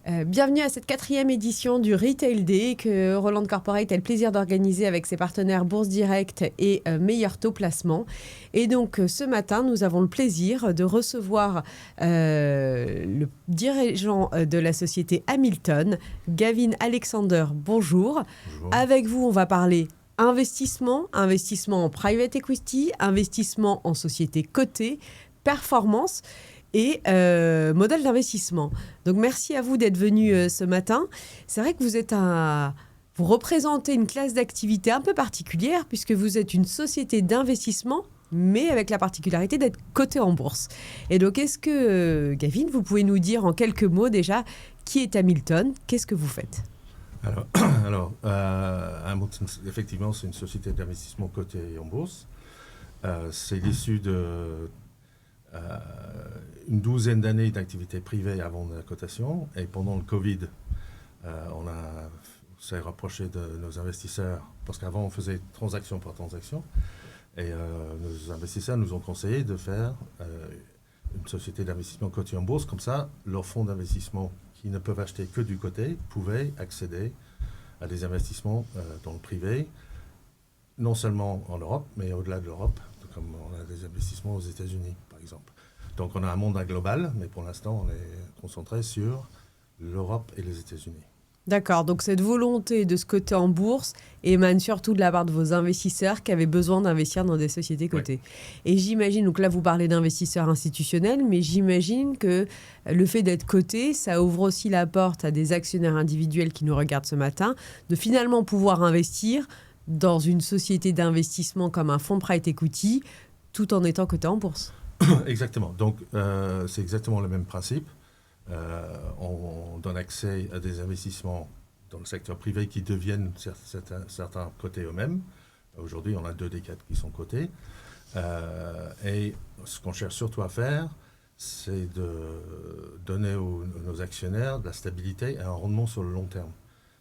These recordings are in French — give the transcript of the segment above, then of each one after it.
Bienvenue à cette 4e édition du Retail Day que Roland Corporate a le plaisir d'organiser avec ses partenaires Bourse Direct et Meilleur Taux Placement. Et donc ce matin, nous avons le plaisir de recevoir le dirigeant de la société Hamilton, Gavin Alexander. Bonjour. Bonjour. Avec vous, on va parler investissement en private equity, investissement en société cotée, performance et modèle d'investissement. Donc merci à vous d'être venu ce matin. C'est vrai que vous représentez une classe d'activité un peu particulière puisque vous êtes une société d'investissement mais avec la particularité d'être cotée en bourse. Et donc est-ce que, Gavin, vous pouvez nous dire en quelques mots déjà qui est Hamilton, qu'est-ce que vous faites ? Alors Hamilton, effectivement, c'est une société d'investissement cotée en bourse. C'est l'issue de une douzaine d'années d'activité privée avant la cotation. Et pendant le Covid, on s'est rapproché de nos investisseurs, parce qu'avant, on faisait transaction par transaction. Et nos investisseurs nous ont conseillé de faire une société d'investissement cotée en bourse. Comme ça, leurs fonds d'investissement qui ne peuvent acheter que du côté pouvaient accéder à des investissements dans le privé, non seulement en Europe, mais au-delà de l'Europe, comme on a des investissements aux États-Unis, par exemple. Donc on a un monde global, mais pour l'instant, on est concentré sur l'Europe et les États-Unis. D'accord, donc cette volonté de se coter en bourse émane surtout de la part de vos investisseurs qui avaient besoin d'investir dans des sociétés cotées. Oui. Et j'imagine, donc là vous parlez d'investisseurs institutionnels, mais j'imagine que le fait d'être coté, ça ouvre aussi la porte à des actionnaires individuels qui nous regardent ce matin, de finalement pouvoir investir dans une société d'investissement comme un fonds private equity, tout en étant coté en bourse. Exactement, donc c'est exactement le même principe. On donne accès à des investissements dans le secteur privé qui deviennent certains cotés eux-mêmes. Aujourd'hui, on a 2 des 4 qui sont cotés. Et ce qu'on cherche surtout à faire, c'est de donner à nos actionnaires de la stabilité et un rendement sur le long terme.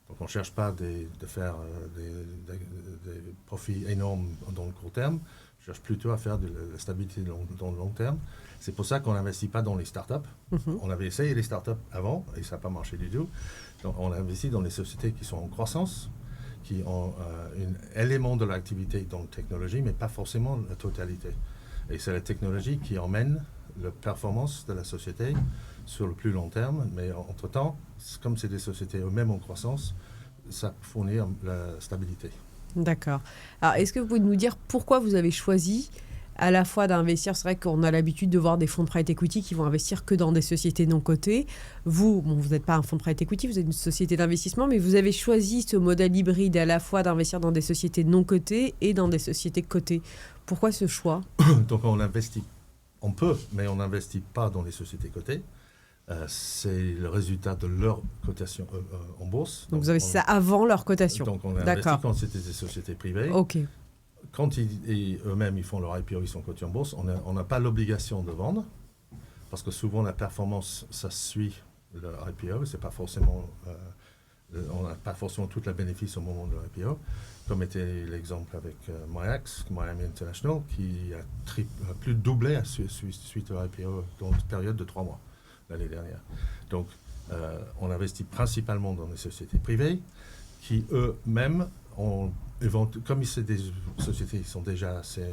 Donc on ne cherche pas de faire des profits énormes dans le court terme. On cherche plutôt à faire de la stabilité dans le long terme. C'est pour ça qu'on n'investit pas dans les startups. On avait essayé les startups avant et ça n'a pas marché du tout. Donc on investit dans les sociétés qui sont en croissance, qui ont un élément de l'activité dans la technologie, mais pas forcément la totalité. Et c'est la technologie qui emmène la performance de la société sur le plus long terme. Mais entre-temps, comme c'est des sociétés eux-mêmes en croissance, ça fournit la stabilité. D'accord. Alors, est-ce que vous pouvez nous dire pourquoi vous avez choisi à la fois d'investir, c'est vrai qu'on a l'habitude de voir des fonds de private equity qui vont investir que dans des sociétés non cotées. Vous n'êtes pas un fonds de private equity, vous êtes une société d'investissement, mais vous avez choisi ce modèle hybride à la fois d'investir dans des sociétés non cotées et dans des sociétés cotées. Pourquoi ce choix ? Donc on peut, mais on n'investit pas dans les sociétés cotées. C'est le résultat de leur cotation en bourse. Donc vous avez ça avant leur cotation. Donc on a investi quand c'était des sociétés privées. Ok. Quand eux-mêmes ils font leur IPO, ils sont cotés en bourse, on n'a pas l'obligation de vendre, parce que souvent la performance, ça suit le IPO, c'est pas forcément, on n'a pas forcément tout le bénéfice au moment de l'IPO, comme était l'exemple avec Miami International, qui a plus de doublé suite au IPO dans une période de 3 mois l'année dernière. Donc on investit principalement dans des sociétés privées qui eux-mêmes ont, comme c'est des sociétés qui sont déjà assez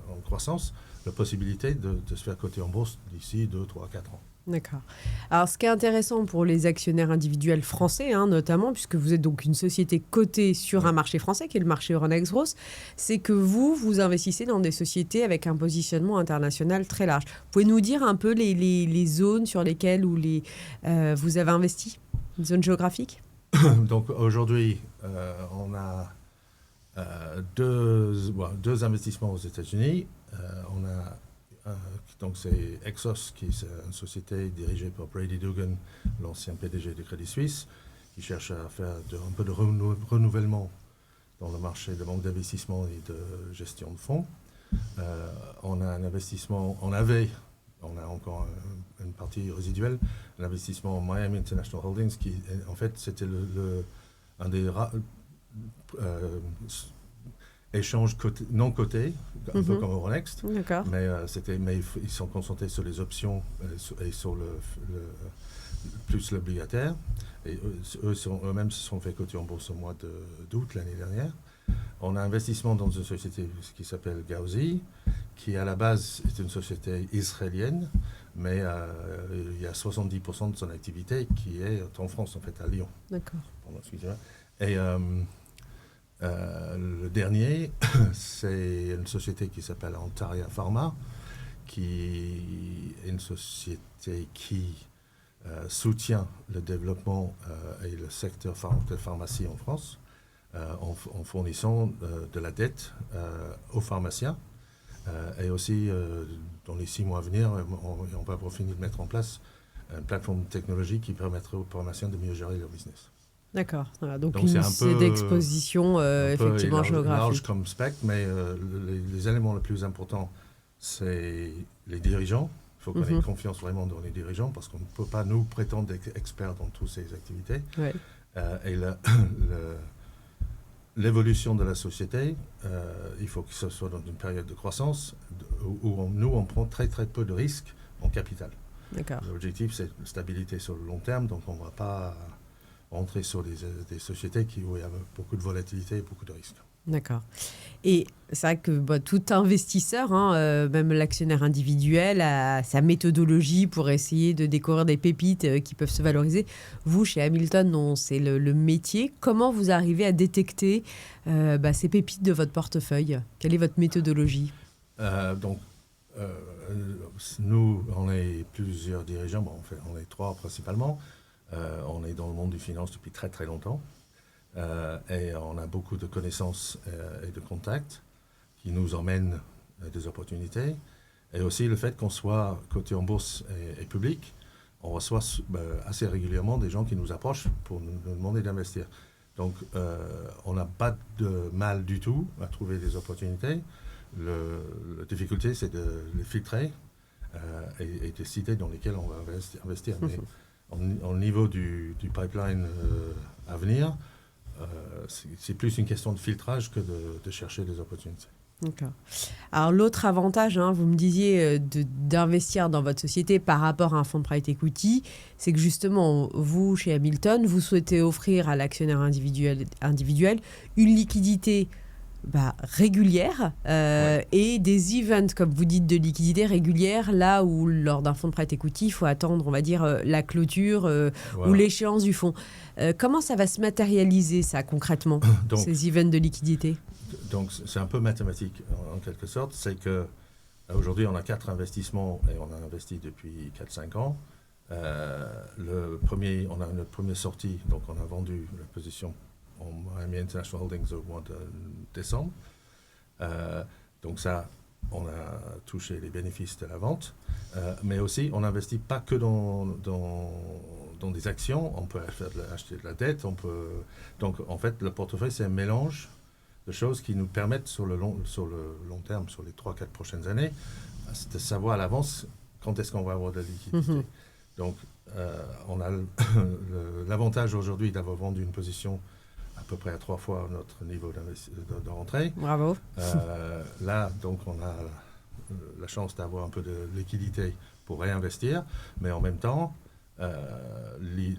en croissance, la possibilité de se faire coter en bourse d'ici 2, 3, 4 ans. D'accord. Alors, ce qui est intéressant pour les actionnaires individuels français, notamment, puisque vous êtes donc une société cotée sur un marché français, qui est le marché Euronext Growth, c'est que vous investissez dans des sociétés avec un positionnement international très large. Vous pouvez nous dire un peu les zones sur lesquelles vous avez investi, les zones géographiques ? Donc, aujourd'hui, on a deux investissements aux États-Unis. On a donc c'est Exos, qui est une société dirigée par Brady Dougan, l'ancien PDG de Crédit Suisse, qui cherche à faire un peu de renouvellement dans le marché de banque d'investissement et de gestion de fonds. On a un investissement, on a encore une partie résiduelle, l'investissement Miami International Holdings, qui en fait c'était un des échanges non cotés, un peu comme Euronext, mais ils sont concentrés sur les options et sur plus l'obligataire. Et eux-mêmes se sont fait coter en bourse au mois d'août l'année dernière. On a investissement dans une société qui s'appelle Gauzy, qui à la base est une société israélienne, mais il y a 70% de son activité qui est en France, en fait, à Lyon. D'accord. Pardon, excusez-moi. Et le dernier, c'est une société qui s'appelle Antaria Pharma, qui est une société qui soutient le développement et le secteur de pharmacie en France, en fournissant de la dette aux pharmaciens. Et aussi, dans les 6 mois à venir, on va finir de mettre en place une plateforme technologique qui permettrait aux pharmaciens de mieux gérer leur business. D'accord. Voilà, donc c'est une un peu d'exposition effectivement géographique. Large comme spectre, mais les éléments les plus importants, c'est les dirigeants. Il faut qu'on ait confiance vraiment dans les dirigeants parce qu'on ne peut pas nous prétendre être experts dans toutes ces activités. Ouais. Et l'évolution de la société, il faut que ce soit dans une période de croissance où on prend très très peu de risques en capital. D'accord. L'objectif, c'est la stabilité sur le long terme, donc on ne va pas rentrer sur des sociétés où il y a beaucoup de volatilité et beaucoup de risques. D'accord. Et c'est vrai que tout investisseur, même l'actionnaire individuel, a sa méthodologie pour essayer de découvrir des pépites qui peuvent se valoriser. Vous, chez Hamilton, dont c'est le métier, comment vous arrivez à détecter ces pépites de votre portefeuille ? Quelle est votre méthodologie ? Nous, on est plusieurs dirigeants, on est 3 principalement. On est dans le monde du finance depuis très très longtemps. Et on a beaucoup de connaissances et de contacts qui nous emmènent à des opportunités. Et aussi le fait qu'on soit coté en bourse et public, on reçoit assez régulièrement des gens qui nous approchent pour nous demander d'investir. Donc on n'a pas de mal du tout à trouver des opportunités. La difficulté, c'est de les filtrer et décider dans lesquels on va investir. Mais au niveau du pipeline à venir, c'est plus une question de filtrage que de chercher des opportunités. D'accord. Alors l'autre avantage, vous me disiez d'investir dans votre société par rapport à un fonds de private equity, c'est que justement, vous, chez Hamilton, vous souhaitez offrir à l'actionnaire individuel une liquidité régulière et des events, comme vous dites, de liquidité régulière, là où lors d'un fonds de private equity, il faut attendre, on va dire, la clôture ou l'échéance du fonds. Comment ça va se matérialiser, ça, concrètement, ces events de liquidité ? Donc, c'est un peu mathématique, en quelque sorte. C'est qu'aujourd'hui, on a 4 investissements et on a investi depuis 4-5 ans. On a notre première sortie, donc on a vendu la position en Miami International Holdings au mois de décembre. Donc ça, on a touché les bénéfices de la vente. Mais aussi, on n'investit pas que dans des actions. On peut acheter de la dette. Donc, en fait, le portefeuille, c'est un mélange de choses qui nous permettent, sur le long terme, sur les 3-4 prochaines années, de savoir à l'avance quand est-ce qu'on va avoir de la liquidité. Donc, on a l'avantage aujourd'hui d'avoir vendu une position à peu près à 3 fois notre niveau de rentrée. Bravo. Là, donc, on a la chance d'avoir un peu de liquidité pour réinvestir, mais en même temps,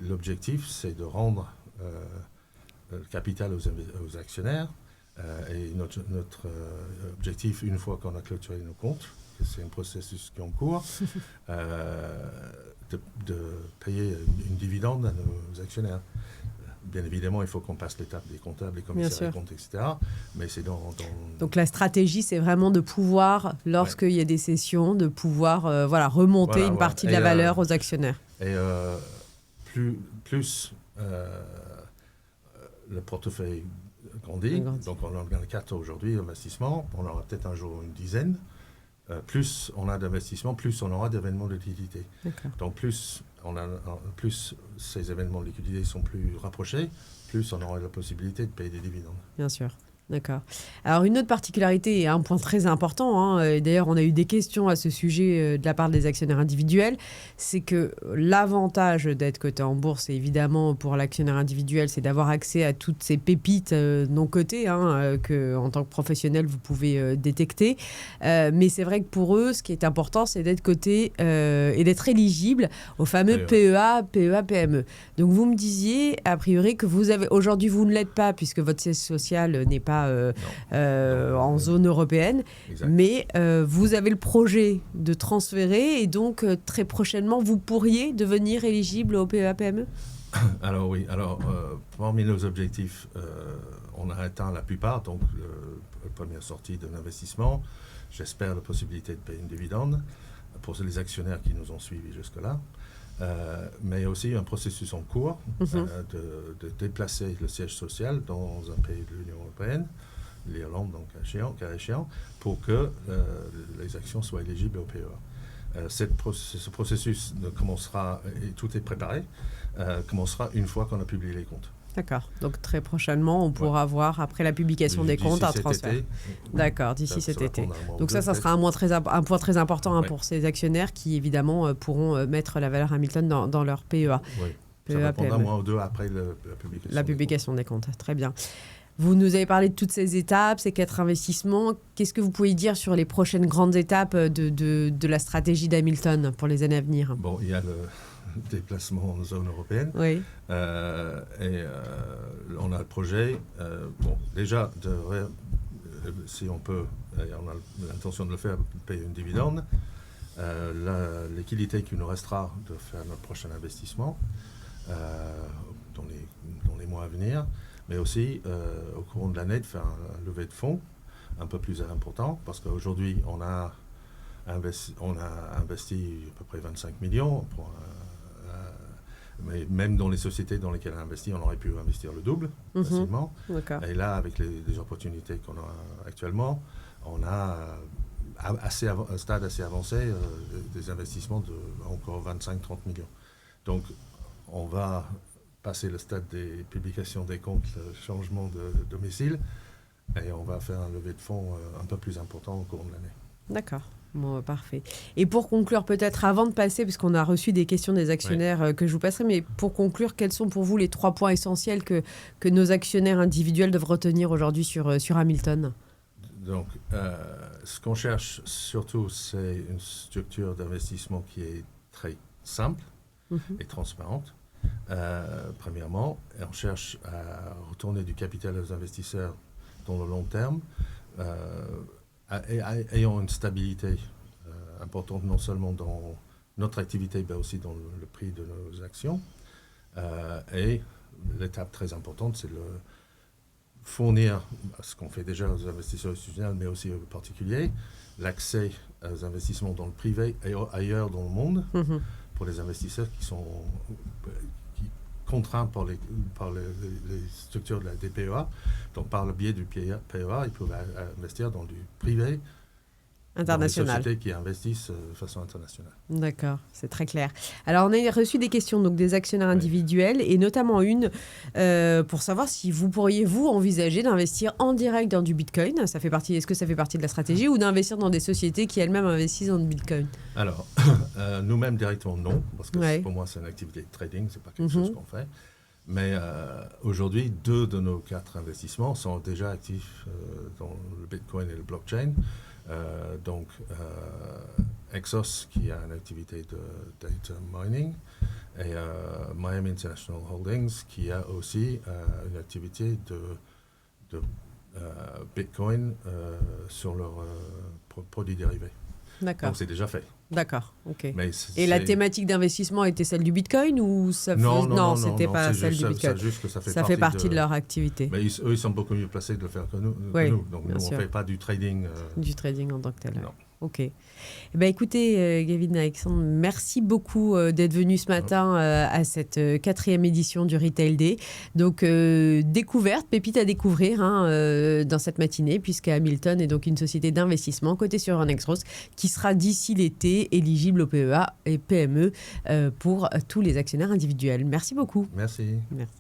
l'objectif, c'est de rendre le capital aux actionnaires. Et notre objectif, une fois qu'on a clôturé nos comptes, c'est un processus qui est en cours, de payer une dividende à nos actionnaires. Bien évidemment, il faut qu'on passe l'étape des comptables, des commissaires des comptes, etc. Mais c'est Donc la stratégie, c'est vraiment de pouvoir, lorsqu'il y a des cessions, de pouvoir remonter une partie de la valeur aux actionnaires. Et plus le portefeuille grandit, donc on en a 4 aujourd'hui d'investissement, on aura peut-être un jour une dizaine. Plus on a d'investissement, plus on aura d'événements de liquidité. Donc plus ces événements de liquidité sont plus rapprochés, plus on aura la possibilité de payer des dividendes. Bien sûr. D'accord. Alors, une autre particularité et un point très important, et d'ailleurs, on a eu des questions à ce sujet de la part des actionnaires individuels, c'est que l'avantage d'être coté en bourse, évidemment, pour l'actionnaire individuel, c'est d'avoir accès à toutes ces pépites non cotées que, en tant que professionnel, vous pouvez détecter. Mais c'est vrai que pour eux, ce qui est important, c'est d'être coté et d'être éligible au fameux PEA, PME. Donc, vous me disiez, a priori, que aujourd'hui, vous ne l'êtes pas, puisque votre siège social n'est pas en zone européenne, Exact. mais vous avez le projet de transférer et donc très prochainement vous pourriez devenir éligible au PEA-PME. Alors oui, parmi nos objectifs, on a atteint la plupart, donc la première sortie de l'investissement, j'espère la possibilité de payer une dividende pour les actionnaires qui nous ont suivis jusque-là. Mais aussi un processus en cours de déplacer le siège social dans un pays de l'Union européenne, l'Irlande, donc cas échéant, pour que les actions soient éligibles au PEA. Ce processus commencera, et tout est préparé, commencera une fois qu'on a publié les comptes. D'accord. Donc très prochainement, on pourra voir, après la publication des comptes, un transfert. D'accord, d'ici cet été. Donc ça sera un point très important pour ces actionnaires qui, évidemment, pourront mettre la valeur Hamilton dans leur PEA. Oui, ça va prendre un mois ou deux après la publication des comptes. Très bien. Vous nous avez parlé de toutes ces étapes, ces 4 investissements. Qu'est-ce que vous pouvez dire sur les prochaines grandes étapes de la stratégie d'Hamilton pour les années à venir ? Bon, il y a le déplacement en zone européenne. Oui. Et on a le projet. Déjà, si on peut, et on a l'intention de le faire, payer une dividende. Liquidité qui nous restera de faire notre prochain investissement dans les mois à venir, mais aussi au cours de l'année de faire un levée de fonds un peu plus important, parce qu'aujourd'hui on a investi à peu près 25 millions pour mais même dans les sociétés dans lesquelles on a investi, on aurait pu investir le double facilement. D'accord. Et là, avec les opportunités qu'on a actuellement, on a un stade assez avancé des investissements de encore 25-30 millions. Donc, on va passer le stade des publications des comptes, le changement de domicile, et on va faire un levée de fonds un peu plus important au cours de l'année. D'accord. Bon, parfait. Et pour conclure, peut-être avant de passer, parce qu'on a reçu des questions des actionnaires que je vous passerai, mais pour conclure, quels sont pour vous les 3 points essentiels que nos actionnaires individuels doivent retenir aujourd'hui sur Hamilton ? Donc, ce qu'on cherche surtout, c'est une structure d'investissement qui est très simple et transparente, premièrement. Et on cherche à retourner du capital aux investisseurs dans le long terme, ayant une stabilité importante non seulement dans notre activité, mais aussi dans le prix de nos actions. Et l'étape très importante, c'est de fournir ce qu'on fait déjà aux investisseurs institutionnels, mais aussi aux particuliers, l'accès aux investissements dans le privé et ailleurs dans le monde pour les investisseurs qui sont contraints par les structures des PEA. Donc, par le biais du PEA, ils peuvent investir dans du privé international. Dans des sociétés qui investissent de façon internationale. D'accord, c'est très clair. Alors, on a reçu des questions donc, des actionnaires individuels et notamment une pour savoir si vous pourriez, vous, envisager d'investir en direct dans du Bitcoin. Est-ce que ça fait partie de la stratégie ou d'investir dans des sociétés qui elles-mêmes investissent dans du Bitcoin ? Alors, nous-mêmes directement, non, parce que pour moi, c'est une activité de trading, c'est pas quelque chose qu'on fait. Mais aujourd'hui, 2 de nos 4 investissements sont déjà actifs dans le Bitcoin et le blockchain. Donc, Exos, qui a une activité de data mining, et Miami International Holdings, qui a aussi une activité de Bitcoin sur leurs produits dérivés. D'accord. Donc, c'est déjà fait. D'accord, ok. Et la thématique d'investissement était celle du Bitcoin ou ça Non, c'était pas celle du Bitcoin. C'est juste que ça fait partie de leur activité. Mais eux, ils sont beaucoup mieux placés de le faire que nous. Donc, nous, on ne fait pas du trading. Du trading en tant que tel. Non. Ok. Écoutez, Gavin Alexandre, merci beaucoup d'être venu ce matin à cette 4e édition du Retail Day. Donc, découverte, pépite à découvrir dans cette matinée, puisque Hamilton est donc une société d'investissement cotée sur Euronext Growth qui sera d'ici l'été éligible au PEA et PME pour tous les actionnaires individuels. Merci beaucoup. Merci. Merci.